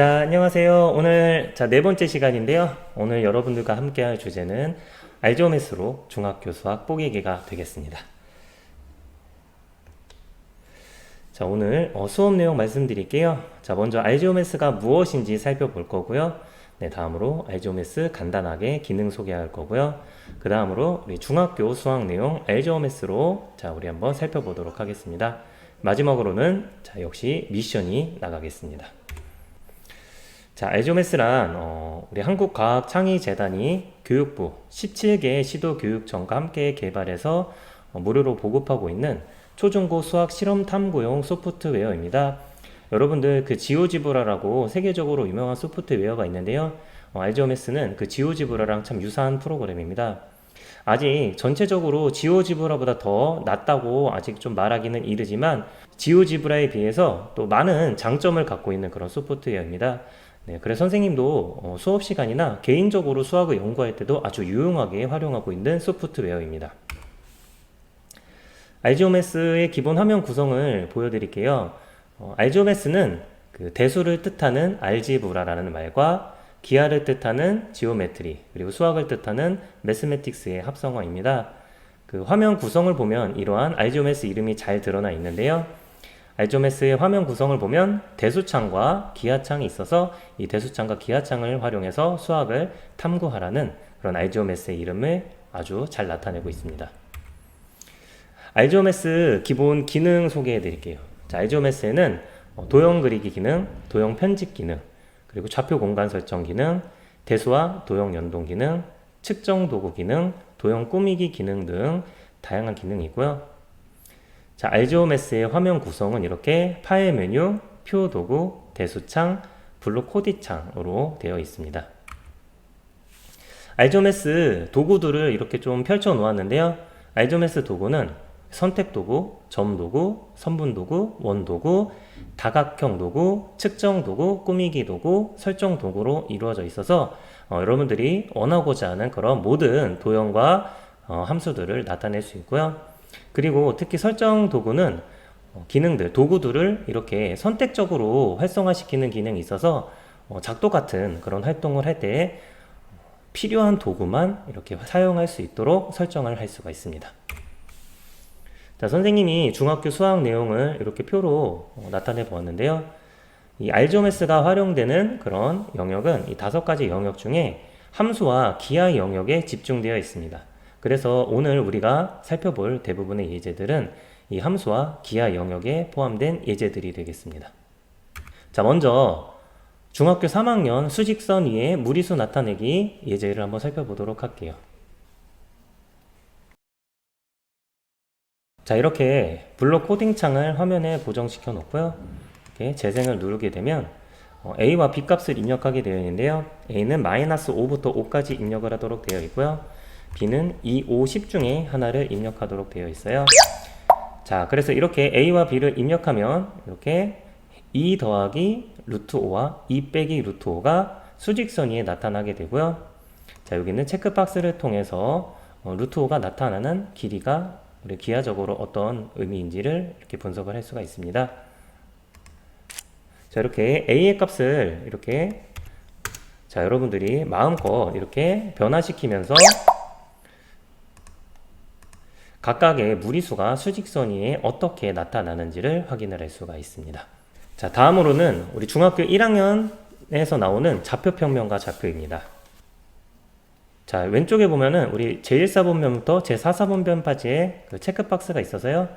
자, 안녕하세요. 오늘 네 번째 시간인데요. 오늘 여러분들과 함께 할 주제는 알조메스로 중학교 수학 뽀개기가 되겠습니다. 자, 오늘 수업 내용 말씀드릴게요. 자, 먼저 알지오메스가 무엇인지 살펴볼 거고요. 네, 다음으로 알지오메스 간단하게 기능 소개할 거고요. 그 다음으로 우리 중학교 수학 내용 알지오메스로 우리 한번 살펴보도록 하겠습니다. 마지막으로는 역시 미션이 나가겠습니다. 자, 알지오메스란 우리 한국과학창의재단이 교육부 17개 시도교육청과 함께 개발해서 무료로 보급하고 있는 초중고 수학 실험 탐구용 소프트웨어입니다. 여러분들 그 지오지브라라고 세계적으로 유명한 소프트웨어가 있는데요. 알지오메스는 그 지오지브라랑 참 유사한 프로그램입니다. 아직 전체적으로 지오지브라보다 더 낫다고 아직 좀 말하기는 이르지만 지오지브라에 비해서 또 많은 장점을 갖고 있는 그런 소프트웨어입니다. 네, 그래서 선생님도 수업 시간이나 개인적으로 수학을 연구할 때도 아주 유용하게 활용하고 있는 소프트웨어입니다. 알지오메스의 기본 화면 구성을 보여드릴게요. 알지오메스는 그 대수를 뜻하는 알지브라라는 말과 기하를 뜻하는 지오메트리, 그리고 수학을 뜻하는 매스매틱스의 합성어입니다. 그 화면 구성을 보면 이러한 알지오메스 이름이 잘 드러나 있는데요. 알지오메스의 화면 구성을 보면 대수창과 기하창이 있어서 이 대수창과 기하창을 활용해서 수학을 탐구하라는 그런 알지오메스의 이름을 아주 잘 나타내고 있습니다. 알지오메스 기본 기능 소개해 드릴게요. 자, 알지오메스에는 도형 그리기 기능, 도형 편집 기능, 그리고 좌표 공간 설정 기능, 대수와 도형 연동 기능, 측정 도구 기능, 도형 꾸미기 기능 등 다양한 기능이 있고요. 자, 알지오메스의 화면 구성은 이렇게 파일 메뉴, 표 도구, 대수창, 블록 코디 창으로 되어 있습니다. 알지오메스 도구들을 이렇게 좀 펼쳐 놓았는데요. 알지오메스 도구는 선택 도구, 점 도구, 선분 도구, 원 도구, 다각형 도구, 측정 도구, 꾸미기 도구, 설정 도구로 이루어져 있어서 여러분들이 원하고자 하는 그런 모든 도형과 함수들을 나타낼 수 있고요. 그리고 특히 설정 도구는 기능들, 도구들을 이렇게 선택적으로 활성화시키는 기능이 있어서 작도 같은 그런 활동을 할 때 필요한 도구만 이렇게 사용할 수 있도록 설정을 할 수가 있습니다. 자, 선생님이 중학교 수학 내용을 이렇게 표로 나타내 보았는데요. 이 알지오메스가 활용되는 그런 영역은 이 5가지 영역 중에 함수와 기하 영역에 집중되어 있습니다. 그래서 오늘 우리가 살펴볼 대부분의 예제들은 이 함수와 기하 영역에 포함된 예제들이 되겠습니다. 자, 먼저 중학교 3학년 수직선 위에 무리수 나타내기 예제를 한번 살펴보도록 할게요. 자, 이렇게 블록 코딩 창을 화면에 고정시켜 놓고요. 이렇게 재생을 누르게 되면 A와 B 값을 입력하게 되어 있는데요. A는 -5부터 5까지 입력을 하도록 되어 있고요. B는 2, 5, 10 중에 하나를 입력하도록 되어 있어요. 자, 그래서 이렇게 A와 B를 입력하면 이렇게 2 더하기 루트 5와 2 빼기 루트 5가 수직선 위에 나타나게 되고요. 자, 여기는 체크박스를 통해서 루트 5가 나타나는 길이가 우리 기하적으로 어떤 의미인지를 이렇게 분석을 할 수가 있습니다. 자, 이렇게 A의 값을 이렇게 여러분들이 마음껏 이렇게 변화시키면서 각각의 무리수가 수직선 위에 어떻게 나타나는지를 확인을 할 수가 있습니다. 자, 다음으로는 우리 중학교 1학년에서 나오는 좌표평면과 좌표입니다. 자, 왼쪽에 보면은 우리 제1사분면부터 제4사분면까지의 그 체크박스가 있어서요.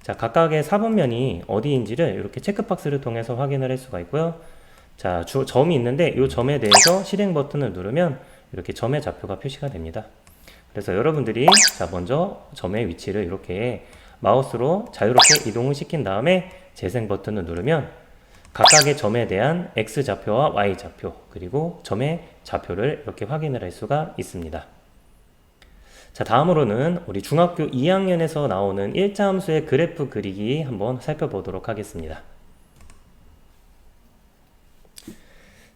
자, 각각의 사분면이 어디인지를 이렇게 체크박스를 통해서 확인을 할 수가 있고요. 자, 점이 있는데 이 점에 대해서 실행 버튼을 누르면 이렇게 점의 좌표가 표시가 됩니다. 그래서 여러분들이 먼저 점의 위치를 이렇게 마우스로 자유롭게 이동을 시킨 다음에 재생 버튼을 누르면 각각의 점에 대한 X좌표와 Y좌표, 그리고 점의 좌표를 이렇게 확인을 할 수가 있습니다. 자, 다음으로는 우리 중학교 2학년에서 나오는 1차 함수의 그래프 그리기 한번 살펴보도록 하겠습니다.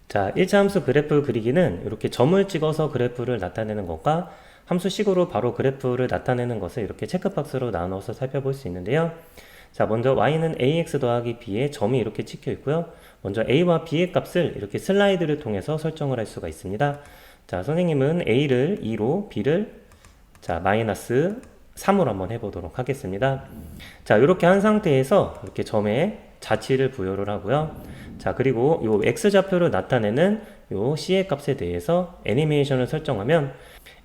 자, 1차 함수 그래프 그리기는 이렇게 점을 찍어서 그래프를 나타내는 것과 함수식으로 바로 그래프를 나타내는 것을 이렇게 체크박스로 나눠서 살펴볼 수 있는데요. 자, 먼저 y는 ax 더하기 b에 점이 이렇게 찍혀 있고요. 먼저 a와 b의 값을 이렇게 슬라이드를 통해서 설정을 할 수가 있습니다. 자, 선생님은 a를 2로 b를 자, 마이너스 3으로 한번 해보도록 하겠습니다. 자, 이렇게 한 상태에서 이렇게 점에 자치를 부여를 하고요. 자, 그리고 요 x좌표를 나타내는 요 c의 값에 대해서 애니메이션을 설정하면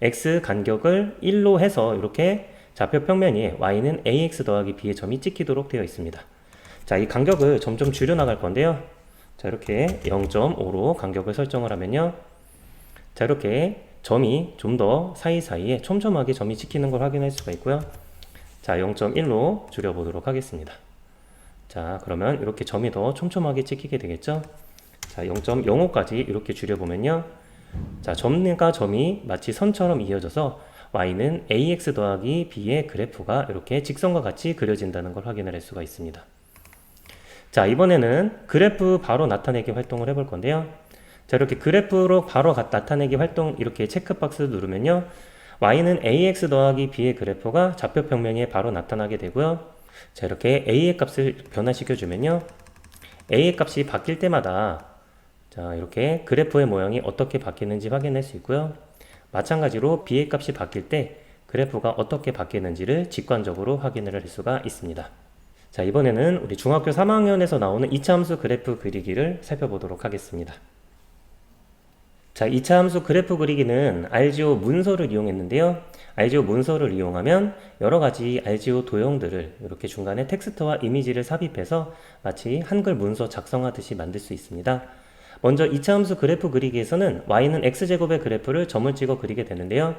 x 간격을 1로 해서 이렇게 좌표 평면이 y는 ax 더하기 b의 점이 찍히도록 되어 있습니다. 자, 이 간격을 점점 줄여 나갈 건데요. 자, 이렇게 0.5로 간격을 설정을 하면요. 자, 이렇게 점이 좀 더 사이사이에 촘촘하게 점이 찍히는 걸 확인할 수가 있고요. 자, 0.1로 줄여보도록 하겠습니다. 자, 그러면 이렇게 점이 더 촘촘하게 찍히게 되겠죠. 자, 0.05까지 이렇게 줄여보면요. 자, 점과 점이 마치 선처럼 이어져서 y는 ax 더하기 b의 그래프가 이렇게 직선과 같이 그려진다는 걸 확인을 할 수가 있습니다. 자, 이번에는 그래프 바로 나타내기 활동을 해볼 건데요. 자, 이렇게 그래프로 바로 나타내기 활동 이렇게 체크박스 누르면요. y는 ax 더하기 b의 그래프가 좌표 평면에 바로 나타나게 되고요. 자, 이렇게 a의 값을 변화시켜 주면요. a의 값이 바뀔 때마다 자, 이렇게 그래프의 모양이 어떻게 바뀌는지 확인할 수 있고요. 마찬가지로 b의 값이 바뀔 때 그래프가 어떻게 바뀌는지를 직관적으로 확인을 할 수가 있습니다. 자, 이번에는 우리 중학교 3학년에서 나오는 2차 함수 그래프 그리기를 살펴보도록 하겠습니다. 자, 2차 함수 그래프 그리기는 RGO 문서를 이용했는데요. RGO 문서를 이용하면 여러가지 RGO 도형들을 이렇게 중간에 텍스트와 이미지를 삽입해서 마치 한글 문서 작성하듯이 만들 수 있습니다. 먼저 2차 함수 그래프 그리기에서는 y는 x제곱의 그래프를 점을 찍어 그리게 되는데요.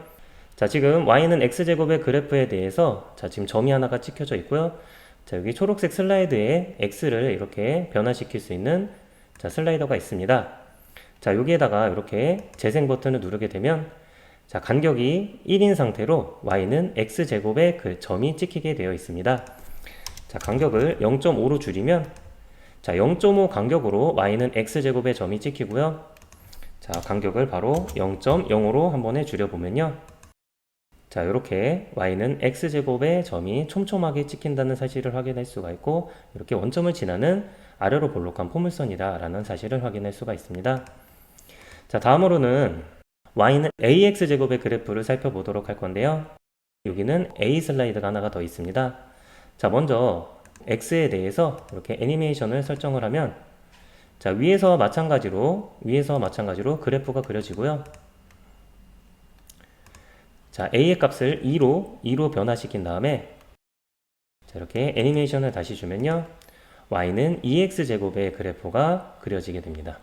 자, 지금 y는 x제곱의 그래프에 대해서 자, 지금 점이 하나가 찍혀져 있고요. 자, 여기 초록색 슬라이드에 x를 이렇게 변화시킬 수 있는 자, 슬라이더가 있습니다. 자, 여기에다가 이렇게 재생 버튼을 누르게 되면 자, 간격이 1인 상태로 y는 x제곱의 그 점이 찍히게 되어 있습니다. 자, 간격을 0.5로 줄이면 자, 0.5 간격으로 y는 x제곱의 점이 찍히고요. 자, 간격을 바로 0.05로 한 번에 줄여보면요. 자, 이렇게 y는 x제곱의 점이 촘촘하게 찍힌다는 사실을 확인할 수가 있고, 이렇게 원점을 지나는 아래로 볼록한 포물선이다 라는 사실을 확인할 수가 있습니다. 자, 다음으로는 y는 ax제곱의 그래프를 살펴보도록 할 건데요. 여기는 a 슬라이드가 하나가 더 있습니다. 자, 먼저 x에 대해서 이렇게 애니메이션을 설정을 하면 자, 위에서와 마찬가지로 그래프가 그려지고요. 자, a의 값을 2로 변화시킨 다음에 자, 이렇게 애니메이션을 다시 주면요. y는 2x제곱의 그래프가 그려지게 됩니다.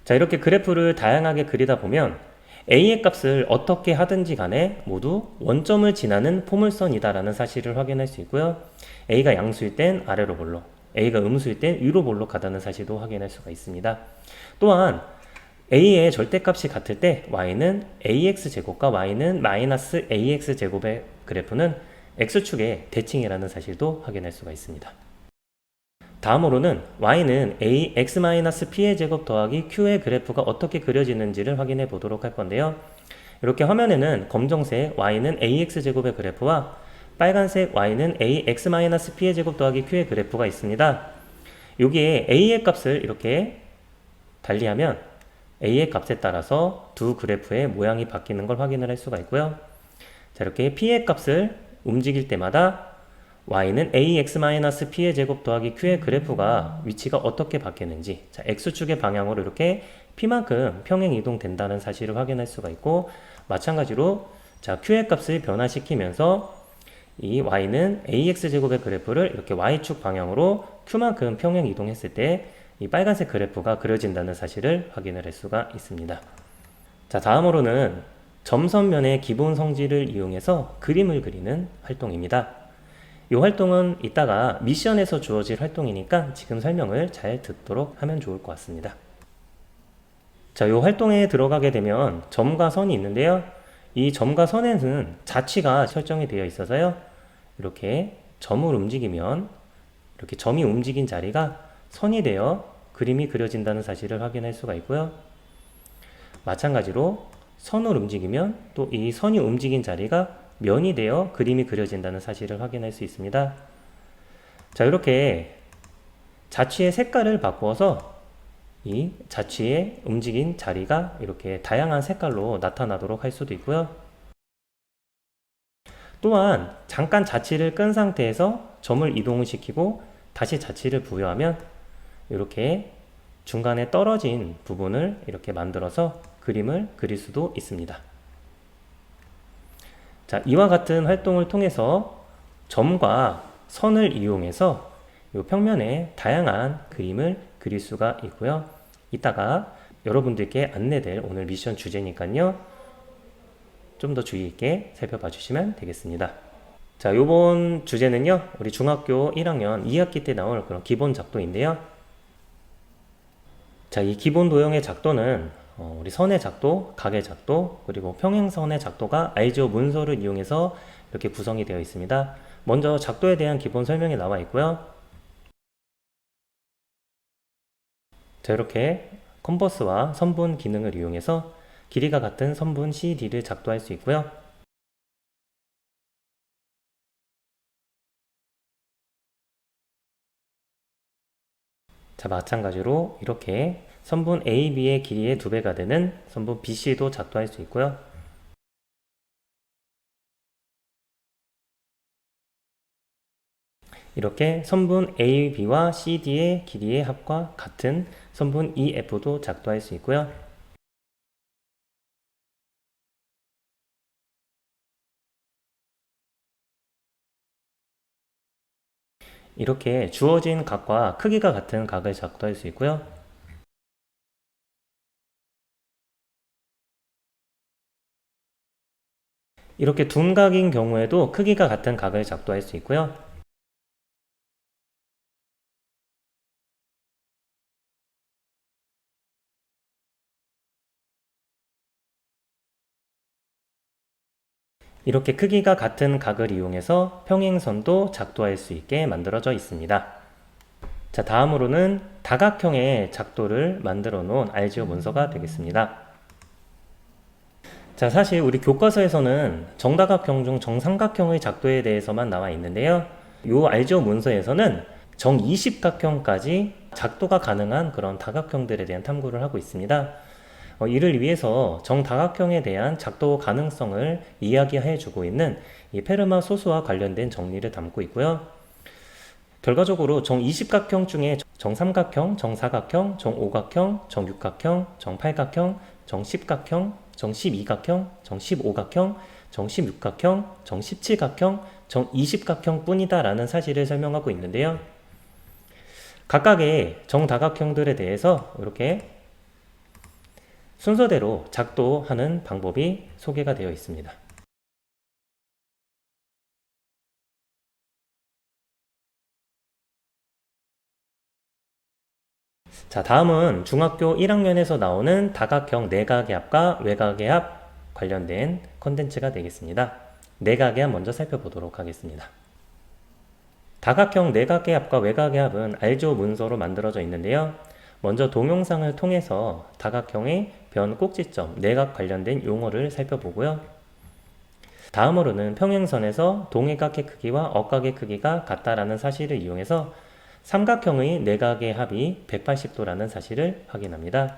자, 이렇게 그래프를 다양하게 그리다 보면 a의 값을 어떻게 하든지 간에 모두 원점을 지나는 포물선이다 라는 사실을 확인할 수 있고요. a가 양수일 땐 아래로 볼록, a가 음수일 땐 위로 볼록 가다는 사실도 확인할 수가 있습니다. 또한 a의 절대값이 같을 때 y는 ax제곱과 y는 마이너스 ax제곱의 그래프는 x축의 대칭이라는 사실도 확인할 수가 있습니다. 다음으로는 y는 x-p의 제곱 더하기 q의 그래프가 어떻게 그려지는지를 확인해 보도록 할 건데요. 이렇게 화면에는 검정색 y는 ax제곱의 그래프와 빨간색 y는 ax-p의 제곱 더하기 q의 그래프가 있습니다. 여기에 a의 값을 이렇게 달리하면 a의 값에 따라서 두 그래프의 모양이 바뀌는 걸 확인을 할 수가 있고요. 자, 이렇게 p의 값을 움직일 때마다 y는 ax-p의 제곱 더하기 q의 그래프가 위치가 어떻게 바뀌는지 자, x축의 방향으로 이렇게 p만큼 평행 이동된다는 사실을 확인할 수가 있고, 마찬가지로 자, q의 값을 변화시키면서 이 y는 ax제곱의 그래프를 이렇게 y축 방향으로 q만큼 평행 이동했을 때 이 빨간색 그래프가 그려진다는 사실을 확인을 할 수가 있습니다. 자, 다음으로는 점선면의 기본 성질을 이용해서 그림을 그리는 활동입니다. 이 활동은 이따가 미션에서 주어질 활동이니까 지금 설명을 잘 듣도록 하면 좋을 것 같습니다. 자, 이 활동에 들어가게 되면 점과 선이 있는데요. 이 점과 선에는 자취가 설정이 되어 있어서요. 이렇게 점을 움직이면 이렇게 점이 움직인 자리가 선이 되어 그림이 그려진다는 사실을 확인할 수가 있고요. 마찬가지로 선을 움직이면 또 이 선이 움직인 자리가 면이 되어 그림이 그려진다는 사실을 확인할 수 있습니다. 자, 이렇게 자취의 색깔을 바꾸어서 이 자취의 움직인 자리가 이렇게 다양한 색깔로 나타나도록 할 수도 있고요. 또한 잠깐 자취를 끈 상태에서 점을 이동을 시키고 다시 자취를 부여하면 이렇게 중간에 떨어진 부분을 이렇게 만들어서 그림을 그릴 수도 있습니다. 자, 이와 같은 활동을 통해서 점과 선을 이용해서 이 평면에 다양한 그림을 그릴 수가 있고요. 이따가 여러분들께 안내될 오늘 미션 주제니까요. 좀 더 주의 있게 살펴봐 주시면 되겠습니다. 자, 요번 주제는요, 우리 중학교 1학년 2학기 때 나올 그런 기본 작도인데요. 자, 이 기본 도형의 작도는 우리 선의 작도, 각의 작도, 그리고 평행선의 작도가 알지오 문서를 이용해서 이렇게 구성이 되어 있습니다. 먼저 작도에 대한 기본 설명이 나와 있고요. 자, 이렇게 컴퍼스와 선분 기능을 이용해서 길이가 같은 선분 CD를 작도할 수 있고요. 자, 마찬가지로 이렇게 선분 AB의 길이의 2배가 되는 선분 BC도 작도할 수 있고요. 이렇게 선분 AB와 CD의 길이의 합과 같은 선분 EF도 작도할 수 있고요. 이렇게 주어진 각과 크기가 같은 각을 작도할 수 있고요. 이렇게 둔각인 경우에도 크기가 같은 각을 작도할 수 있고요. 이렇게 크기가 같은 각을 이용해서 평행선도 작도할 수 있게 만들어져 있습니다. 자, 다음으로는 다각형의 작도를 만들어 놓은 알지오 문서가 되겠습니다. 자, 사실 우리 교과서에서는 정다각형 중 정삼각형의 작도에 대해서만 나와 있는데요. 이 알지오 문서에서는 정20각형까지 작도가 가능한 그런 다각형들에 대한 탐구를 하고 있습니다. 이를 위해서 정다각형에 대한 작도 가능성을 이야기해 주고 있는 이 페르마 소수와 관련된 정리를 담고 있고요. 결과적으로 정20각형 중에 정삼각형, 정사각형, 정오각형, 정육각형, 정팔각형, 정십각형, 정십이각형, 정십오각형, 정십육각형, 정십칠각형, 정이십각형 뿐이다 라는 사실을 설명하고 있는데요. 각각의 정다각형들에 대해서 이렇게 순서대로 작도하는 방법이 소개가 되어 있습니다. 자, 다음은 중학교 1학년에서 나오는 다각형 내각의 합과 외각의 합 관련된 컨텐츠가 되겠습니다. 내각의 합 먼저 살펴보도록 하겠습니다. 다각형 내각의 합과 외각의 합은 알지오 문서로 만들어져 있는데요. 먼저 동영상을 통해서 다각형의 변 꼭지점, 내각 관련된 용어를 살펴보고요. 다음으로는 평행선에서 동해각의 크기와 억각의 크기가 같다라는 사실을 이용해서 삼각형의 내각의 합이 180도라는 사실을 확인합니다.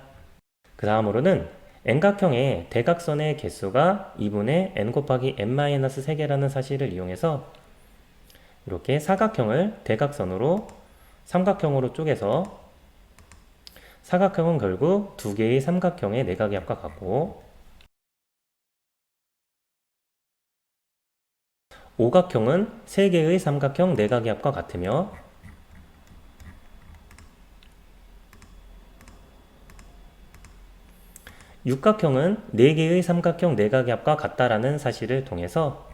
그 다음으로는 N각형의 대각선의 개수가 2분의 N 곱하기 N-3개라는 사실을 이용해서 이렇게 사각형을 대각선으로 삼각형으로 쪼개서 사각형은 결국 2개의 삼각형의 내각의 합과 같고 오각형은 3개의 삼각형 내각의 합과 같으며 육각형은 4개의 삼각형 내각의 합과 같다라는 사실을 통해서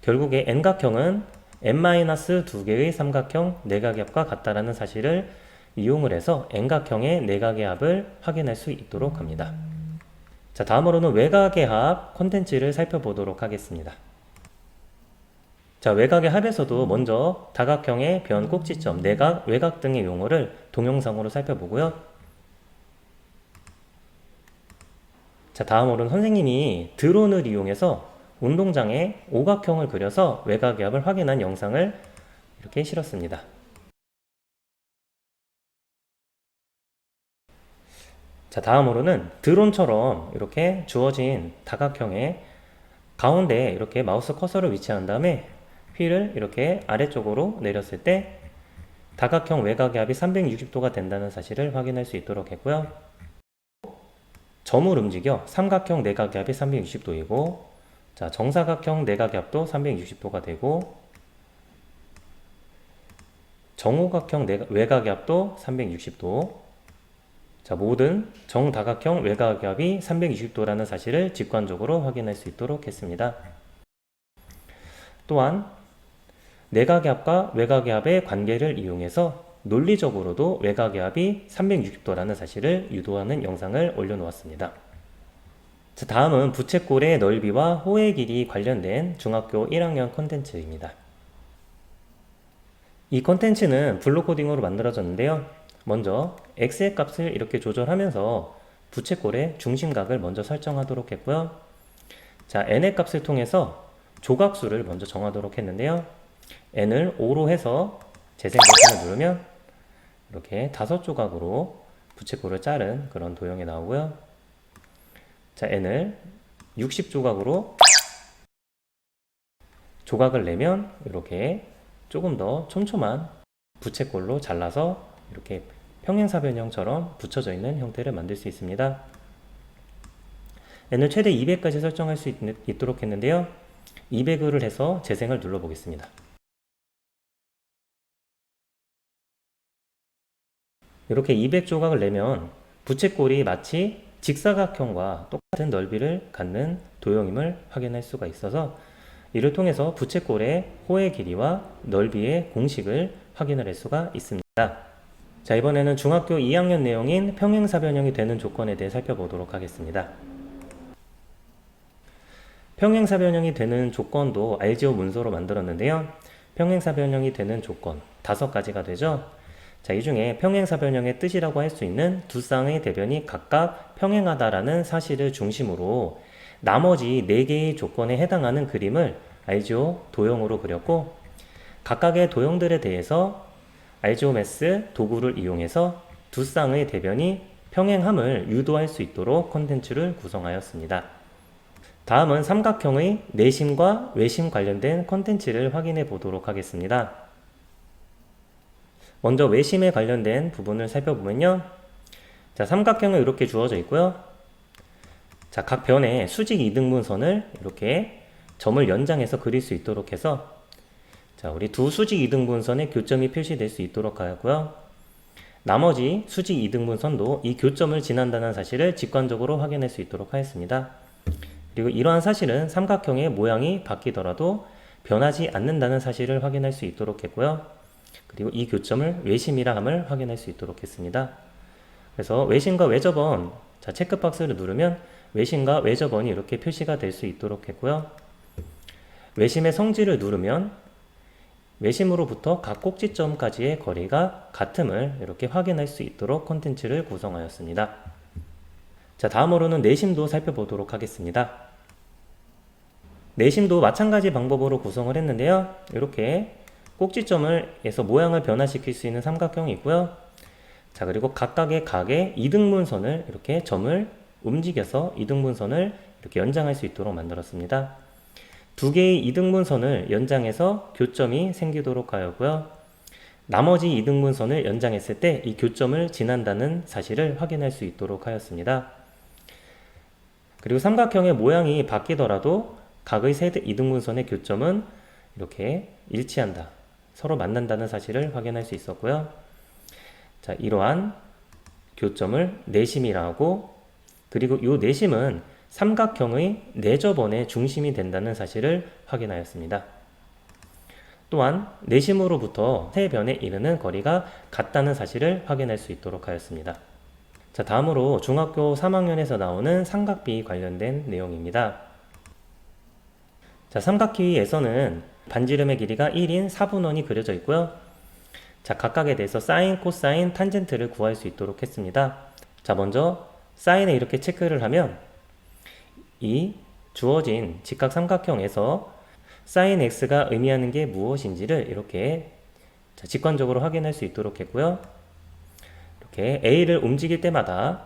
결국에 N각형은 N-2개의 삼각형 내각의 합과 같다라는 사실을 이용을 해서 N각형의 내각의 합을 확인할 수 있도록 합니다. 자, 다음으로는 외각의 합 콘텐츠를 살펴보도록 하겠습니다. 자, 외곽의 합에서도 먼저 다각형의 변, 꼭지점, 내각, 외곽 등의 용어를 동영상으로 살펴보고요. 자, 다음으로는 선생님이 드론을 이용해서 운동장에 오각형을 그려서 외곽의 합을 확인한 영상을 이렇게 실었습니다. 자, 다음으로는 드론처럼 이렇게 주어진 다각형의 가운데에 이렇게 마우스 커서를 위치한 다음에 휠을 이렇게 아래쪽으로 내렸을 때 다각형 외곽의 합이 360도가 된다는 사실을 확인할 수 있도록 했고요. 점을 움직여 삼각형 내각의 합이 360도이고, 자, 정사각형 내각의 합도 360도가 되고, 정오각형 외곽의 합도 360도. 자, 모든 정다각형 외곽의 합이 360도라는 사실을 직관적으로 확인할 수 있도록 했습니다. 또한 내각의 합과 외곽의 합의 관계를 이용해서 논리적으로도 외곽의 합이 360도라는 사실을 유도하는 영상을 올려놓았습니다. 자, 다음은 부채꼴의 넓이와 호의 길이 관련된 중학교 1학년 콘텐츠입니다. 이 콘텐츠는 블록 코딩으로 만들어졌는데요. 먼저 x의 값을 이렇게 조절하면서 부채꼴의 중심각을 먼저 설정하도록 했고요. 자, n의 값을 통해서 조각수를 먼저 정하도록 했는데요. n을 5로 해서 재생 버튼을 누르면 이렇게 5조각으로 부채꼴을 자른 그런 도형이 나오고요. 자, n을 60조각으로 조각을 내면 이렇게 조금 더 촘촘한 부채꼴로 잘라서 이렇게 평행사변형처럼 붙여져 있는 형태를 만들 수 있습니다. n을 최대 200까지 설정할 수 있도록 했는데요. 200을 해서 재생을 눌러 보겠습니다. 이렇게 200조각을 내면 부채꼴이 마치 직사각형과 똑같은 넓이를 갖는 도형임을 확인할 수가 있어서 이를 통해서 부채꼴의 호의 길이와 넓이의 공식을 확인을 할 수가 있습니다. 자, 이번에는 중학교 2학년 내용인 평행사변형이 되는 조건에 대해 살펴보도록 하겠습니다. 평행사변형이 되는 조건도 알지오 문서로 만들었는데요. 평행사변형이 되는 조건 5가지가 되죠. 자, 이 중에 평행사변형의 뜻이라고 할 수 있는 두 쌍의 대변이 각각 평행하다라는 사실을 중심으로 나머지 4개의 조건에 해당하는 그림을 알지오 도형으로 그렸고, 각각의 도형들에 대해서 알지오매스 도구를 이용해서 두 쌍의 대변이 평행함을 유도할 수 있도록 콘텐츠를 구성하였습니다. 다음은 삼각형의 내심과 외심 관련된 콘텐츠를 확인해 보도록 하겠습니다. 먼저 외심에 관련된 부분을 살펴보면요. 자, 삼각형은 이렇게 주어져 있고요. 자, 각 변에 수직 이등분선을 이렇게 점을 연장해서 그릴 수 있도록 해서, 자, 우리 두 수직 이등분선의 교점이 표시될 수 있도록 하였고요. 나머지 수직 이등분선도 이 교점을 지난다는 사실을 직관적으로 확인할 수 있도록 하였습니다. 그리고 이러한 사실은 삼각형의 모양이 바뀌더라도 변하지 않는다는 사실을 확인할 수 있도록 했고요. 그리고 이 교점을 외심이라 함을 확인할 수 있도록 했습니다. 그래서 외심과 외접원, 자, 체크박스를 누르면 외심과 외접원이 이렇게 표시가 될 수 있도록 했고요. 외심의 성질을 누르면 외심으로부터 각 꼭지점까지의 거리가 같음을 이렇게 확인할 수 있도록 콘텐츠를 구성하였습니다. 자, 다음으로는 내심도 살펴보도록 하겠습니다. 내심도 마찬가지 방법으로 구성을 했는데요. 이렇게 꼭지점을 해서 모양을 변화시킬 수 있는 삼각형이 있고요. 자, 그리고 각각의 각의 이등분선을 이렇게 점을 움직여서 이등분선을 이렇게 연장할 수 있도록 만들었습니다. 두 개의 이등분선을 연장해서 교점이 생기도록 하였고요. 나머지 이등분선을 연장했을 때 이 교점을 지난다는 사실을 확인할 수 있도록 하였습니다. 그리고 삼각형의 모양이 바뀌더라도 각의 세 이등분선의 교점은 이렇게 일치한다, 서로 만난다는 사실을 확인할 수 있었고요. 자, 이러한 교점을 내심이라 하고, 그리고 이 내심은 삼각형의 내접원의 중심이 된다는 사실을 확인하였습니다. 또한 내심으로부터 세 변에 이르는 거리가 같다는 사실을 확인할 수 있도록 하였습니다. 자, 다음으로 중학교 3학년에서 나오는 삼각비 관련된 내용입니다. 자, 삼각비에서는 반지름의 길이가 1인 4분원이 그려져 있고요. 자, 각각에 대해서 사인, 코사인, 탄젠트를 구할 수 있도록 했습니다. 자, 먼저 사인에 이렇게 체크를 하면 이 주어진 직각 삼각형에서 사인 x가 의미하는 게 무엇인지를 이렇게 직관적으로 확인할 수 있도록 했고요. 이렇게 a를 움직일 때마다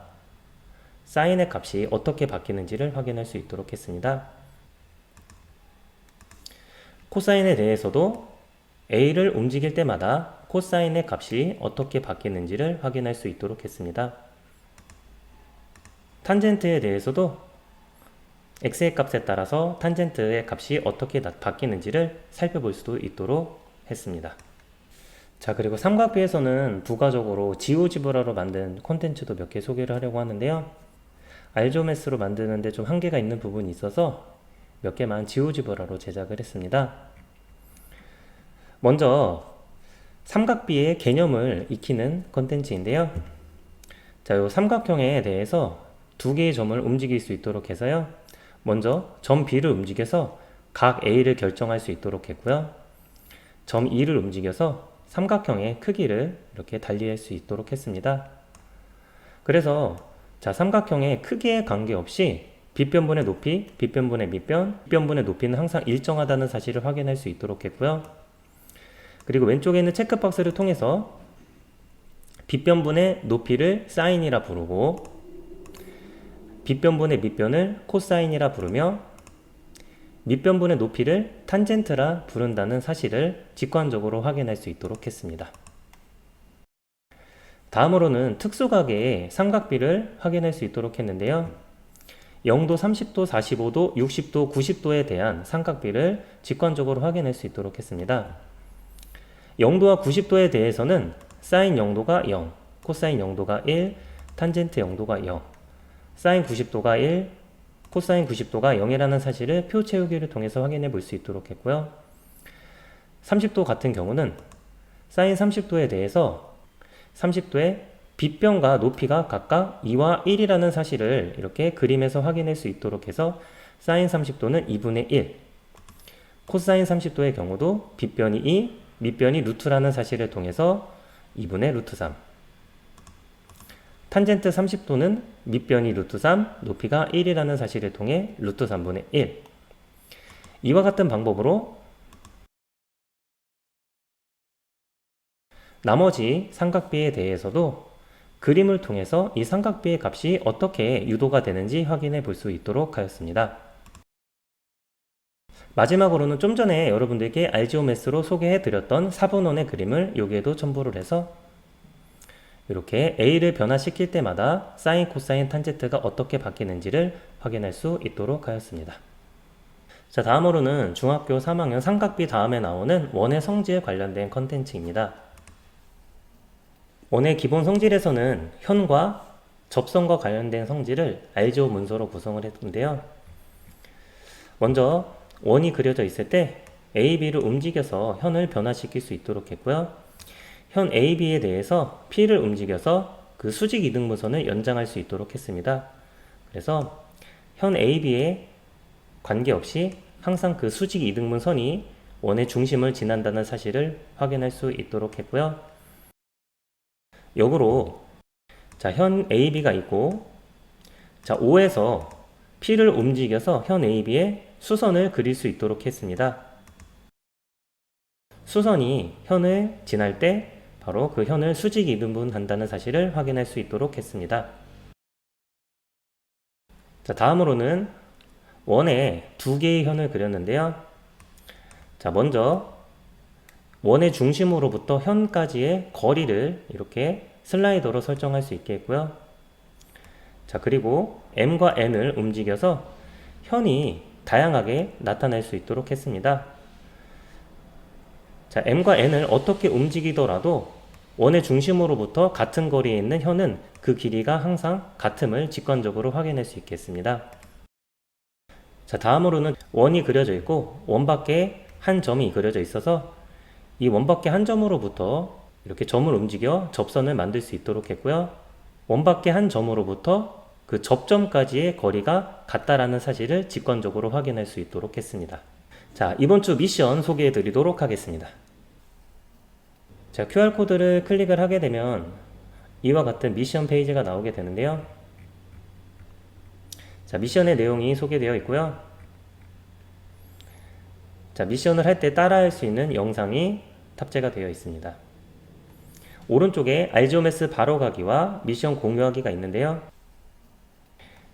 사인의 값이 어떻게 바뀌는지를 확인할 수 있도록 했습니다. 코사인에 대해서도 a를 움직일 때마다 코사인의 값이 어떻게 바뀌는지를 확인할 수 있도록 했습니다. 탄젠트에 대해서도 x의 값에 따라서 탄젠트의 값이 어떻게 바뀌는지를 살펴볼 수도 있도록 했습니다. 자, 그리고 삼각비에서는 부가적으로 지오지브라로 만든 콘텐츠도 몇 개 소개를 하려고 하는데요. 알조메스로 만드는데 좀 한계가 있는 부분이 있어서 몇 개만 지오지브라로 제작을 했습니다. 먼저 삼각비의 개념을 익히는 콘텐츠인데요. 자, 이 삼각형에 대해서 두 개의 점을 움직일 수 있도록 해서요. 먼저 점 B를 움직여서 각 A를 결정할 수 있도록 했고요. 점 E를 움직여서 삼각형의 크기를 이렇게 달리할 수 있도록 했습니다. 그래서 자, 삼각형의 크기에 관계없이 빗변분의 높이, 빗변분의 밑변, 밑변분의 높이는 항상 일정하다는 사실을 확인할 수 있도록 했고요. 그리고 왼쪽에 있는 체크박스를 통해서 빗변분의 높이를 사인이라 부르고 빗변분의 밑변을 코사인이라 부르며 밑변분의 높이를 탄젠트라 부른다는 사실을 직관적으로 확인할 수 있도록 했습니다. 다음으로는 특수각의 삼각비를 확인할 수 있도록 했는데요. 0도, 30도, 45도, 60도, 90도에 대한 삼각비를 직관적으로 확인할 수 있도록 했습니다. 0도와 90도에 대해서는 사인 0도가 0, 코사인 0도가 1, 탄젠트 0도가 0, 사인 90도가 1, 코사인 90도가 0이라는 사실을 표 채우기를 통해서 확인해 볼 수 있도록 했고요. 30도 같은 경우는 사인 30도에 대해서 30도의 빗변과 높이가 각각 2와 1이라는 사실을 이렇게 그림에서 확인할 수 있도록 해서 사인 30도는 2분의 1, 코사인 30도의 경우도 빗변이 2, 밑변이 루트라는 사실을 통해서 2분의 루트 3, 탄젠트 30도는 밑변이 루트 3, 높이가 1이라는 사실을 통해 루트 3분의 1. 이와 같은 방법으로 나머지 삼각비에 대해서도 그림을 통해서 이 삼각비의 값이 어떻게 유도가 되는지 확인해 볼 수 있도록 하였습니다. 마지막으로는 좀 전에 여러분들께 알지오메스로 소개해 드렸던 4분원의 그림을 여기에도 첨부를 해서 이렇게 A를 변화시킬 때마다 사인, 코사인, 탄젠트가 어떻게 바뀌는지를 확인할 수 있도록 하였습니다. 자, 다음으로는 중학교 3학년 삼각비 다음에 나오는 원의 성질에 관련된 컨텐츠입니다. 원의 기본 성질에서는 현과 접선과 관련된 성질을 알지오 문서로 구성을 했는데요. 먼저 원이 그려져 있을 때 A, B를 움직여서 현을 변화시킬 수 있도록 했고요. 현 A, B에 대해서 P를 움직여서 그 수직 이등분선을 연장할 수 있도록 했습니다. 그래서 현 A, B에 관계없이 항상 그 수직 이등분선이 원의 중심을 지난다는 사실을 확인할 수 있도록 했고요. 역으로 자, 현 A, B가 있고 자, O에서 P를 움직여서 현 A, B에 수선을 그릴 수 있도록 했습니다. 수선이 현을 지날 때 바로 그 현을 수직 이등분한다는 사실을 확인할 수 있도록 했습니다. 자, 다음으로는 원에 두 개의 현을 그렸는데요. 자, 먼저 원의 중심으로부터 현까지의 거리를 이렇게 슬라이더로 설정할 수 있게 했고요. 자, 그리고 M과 N을 움직여서 현이 다양하게 나타날 수 있도록 했습니다. 자, M과 N을 어떻게 움직이더라도 원의 중심으로부터 같은 거리에 있는 현은 그 길이가 항상 같음을 직관적으로 확인할 수 있겠습니다. 자, 다음으로는 원이 그려져 있고 원 밖에 한 점이 그려져 있어서 이 원 밖에 한 점으로부터 이렇게 점을 움직여 접선을 만들 수 있도록 했고요. 원 밖에 한 점으로부터 그 접점까지의 거리가 같다라는 사실을 직관적으로 확인할 수 있도록 했습니다. 자, 이번 주 미션 소개해 드리도록 하겠습니다. 자, QR코드를 클릭을 하게 되면 이와 같은 미션 페이지가 나오게 되는데요. 자, 미션의 내용이 소개되어 있고요. 자, 미션을 할 때 따라할 수 있는 영상이 탑재가 되어 있습니다. 오른쪽에 알지오메스 바로가기와 미션 공유하기가 있는데요.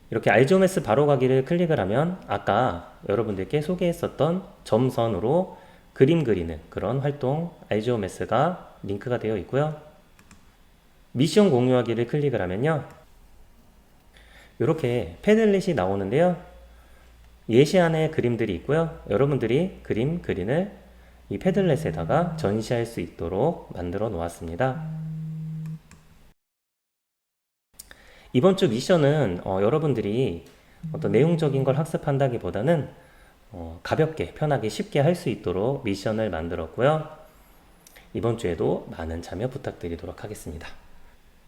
이렇게 알지오메스 바로가기를 클릭을 하면 아까 여러분들께 소개했었던 점선으로 그림 그리는 그런 활동 알지오메스가 링크가 되어 있고요. 미션 공유하기를 클릭을 하면요. 이렇게 패들렛이 나오는데요. 예시안의 그림들이 있고요. 여러분들이 그림 그림을 이 패들렛에다가 전시할 수 있도록 만들어 놓았습니다. 이번 주 미션은 여러분들이 어떤 내용적인 걸 학습한다기보다는 가볍게 편하게 쉽게 할 수 있도록 미션을 만들었고요. 이번 주에도 많은 참여 부탁드리도록 하겠습니다.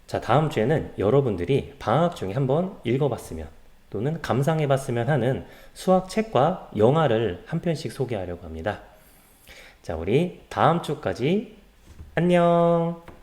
자, 다음 주에는 여러분들이 방학 중에 한번 읽어봤으면 또는 감상해봤으면 하는 수학 책과 영화를 한 편씩 소개하려고 합니다. 자, 우리 다음 주까지 안녕!